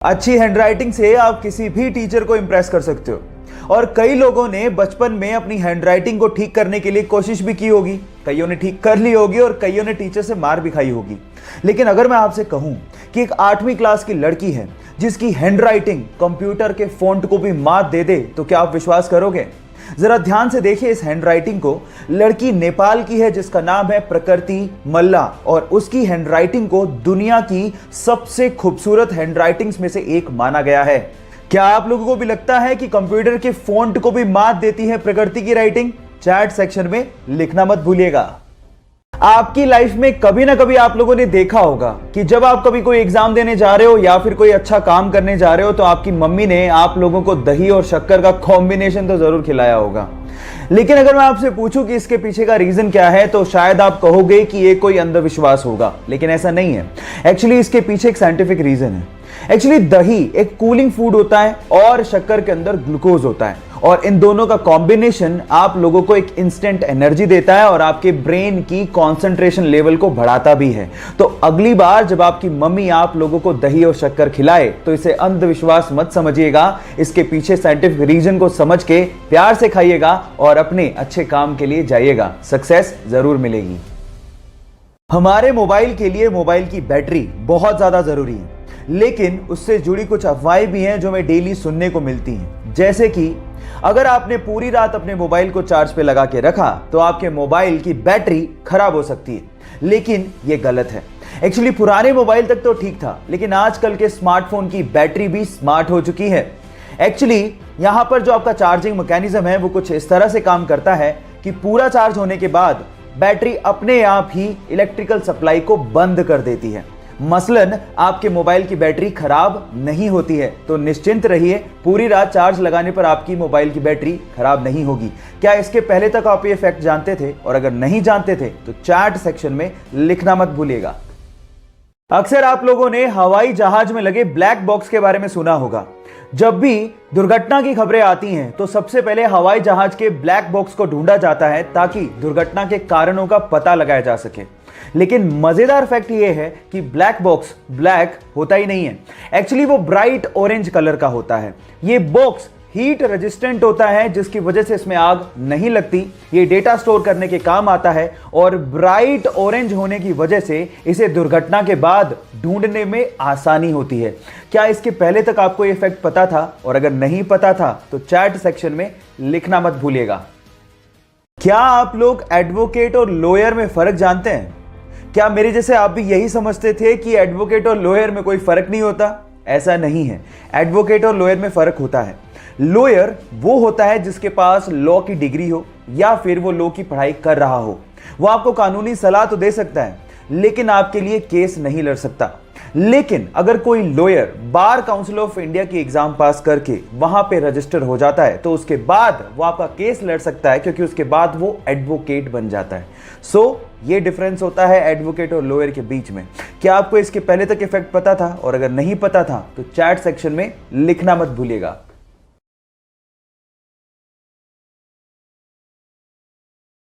अच्छी हैंडराइटिंग से आप किसी भी टीचर को इंप्रेस कर सकते हो। और कई लोगों ने बचपन में अपनी हैंडराइटिंग को ठीक करने के लिए कोशिश भी की होगी, कईयों ने ठीक कर ली होगी और कईयों ने टीचर से मार भी खाई होगी। लेकिन अगर मैं आपसे कहूं कि एक 8वीं क्लास की लड़की है जिसकी हैंडराइटिंग कंप्यूटर के फॉन्ट को भी मात दे दे, तो क्या आप विश्वास करोगे? जरा ध्यान से देखिए इस हैंडराइटिंग को। लड़की नेपाल की है जिसका नाम है प्रकृति मल्ला और उसकी हैंडराइटिंग को दुनिया की सबसे खूबसूरत हैंडराइटिंग्स में से एक माना गया है। क्या आप लोगों को भी लगता है कि कंप्यूटर के फॉन्ट को भी मात देती है प्रकृति की राइटिंग? चैट सेक्शन में लिखना मत भूलिएगा। आपकी लाइफ में कभी ना कभी आप लोगों ने देखा होगा कि जब आप कभी कोई एग्जाम देने जा रहे हो या फिर कोई अच्छा काम करने जा रहे हो तो आपकी मम्मी ने आप लोगों को दही और शक्कर का कॉम्बिनेशन तो जरूर खिलाया होगा। लेकिन अगर मैं आपसे पूछूं कि इसके पीछे का रीजन क्या है तो शायद आप कहोगे कि ये कोई अंधविश्वास होगा, लेकिन ऐसा नहीं है। एक्चुअली इसके पीछे एक साइंटिफिक रीजन है। एक्चुअली दही एक कूलिंग फूड होता है और शक्कर के अंदर ग्लूकोज होता है और इन दोनों का कॉम्बिनेशन आप लोगों को एक इंस्टेंट एनर्जी देता है और आपके ब्रेन की कंसंट्रेशन लेवल को बढ़ाता भी है। तो अगली बार जब आपकी मम्मी आप लोगों को दही और शक्कर खिलाए तो इसे अंधविश्वास मत समझिएगा। इसके पीछे साइंटिफिक रीजन को समझ के प्यार से खाइएगा और अपने अच्छे काम के लिए जाइएगा। सक्सेस जरूर मिलेगी। हमारे मोबाइल के लिए मोबाइल की बैटरी बहुत ज्यादा जरूरी है, लेकिन उससे जुड़ी कुछ अफवाहें भी हैं जो हमें डेली सुनने को मिलती हैं। जैसे कि अगर आपने पूरी रात अपने मोबाइल को चार्ज पे लगा के रखा तो आपके मोबाइल की बैटरी खराब हो सकती है, लेकिन यह गलत है। एक्चुअली पुराने मोबाइल तक तो ठीक था, लेकिन आजकल के स्मार्टफोन की बैटरी भी स्मार्ट हो चुकी है। एक्चुअली यहां पर जो आपका चार्जिंग मैकेनिज्म है वो कुछ इस तरह से काम करता है कि पूरा चार्ज होने के बाद बैटरी अपने आप ही इलेक्ट्रिकल सप्लाई को बंद कर देती है। मसलन आपके मोबाइल की बैटरी खराब नहीं होती है, तो निश्चिंत रहिए, पूरी रात चार्ज लगाने पर आपकी मोबाइल की बैटरी खराब नहीं होगी। क्या इसके पहले तक आप ये फैक्ट जानते थे? और अगर नहीं जानते थे तो चैट सेक्शन में लिखना मत भूलिएगा। अक्सर आप लोगों ने हवाई जहाज में लगे ब्लैक बॉक्स के बारे में सुना होगा। जब भी दुर्घटना की खबरें आती हैं तो सबसे पहले हवाई जहाज के ब्लैक बॉक्स को ढूंढा जाता है ताकि दुर्घटना के कारणों का पता लगाया जा सके। लेकिन मजेदार फैक्ट यह है कि ब्लैक बॉक्स ब्लैक होता ही नहीं है। एक्चुअली वो ब्राइट ऑरेंज कलर का होता है। ये बॉक्स हीट रेजिस्टेंट होता है जिसकी वजह से इसमें आग नहीं लगती। ये डेटा स्टोर करने के काम आता है और ब्राइट ऑरेंज होने की वजह से इसे दुर्घटना के बाद ढूंढने में आसानी होती है। क्या इसके पहले तक आपको ये फैक्ट पता था? और अगर नहीं पता था तो चैट सेक्शन में लिखना मत भूलिएगा। क्या आप लोग एडवोकेट और लॉयर में फर्क जानते हैं? क्या मेरे जैसे आप भी यही समझते थे कि एडवोकेट और लॉयर में कोई फर्क नहीं होता? ऐसा नहीं है। एडवोकेट और लॉयर में फर्क होता है। लॉयर वो होता है जिसके पास लॉ की डिग्री हो या फिर वो लॉ की पढ़ाई कर रहा हो। वो आपको कानूनी सलाह तो दे सकता है, लेकिन आपके लिए केस नहीं लड़ सकता। लेकिन अगर कोई lawyer bar council of India की एग्जाम पास करके वहां पे रजिस्टर हो जाता है तो उसके बाद वो आपका केस लड़ सकता है, क्योंकि उसके बाद वो एडवोकेट बन जाता है। सो ये डिफरेंस होता है एडवोकेट और लॉयर के बीच में। क्या आपको इसके पहले तक इफेक्ट पता था? और अगर नहीं पता था तो चैट सेक्शन में लिखना मत भूलिएगा।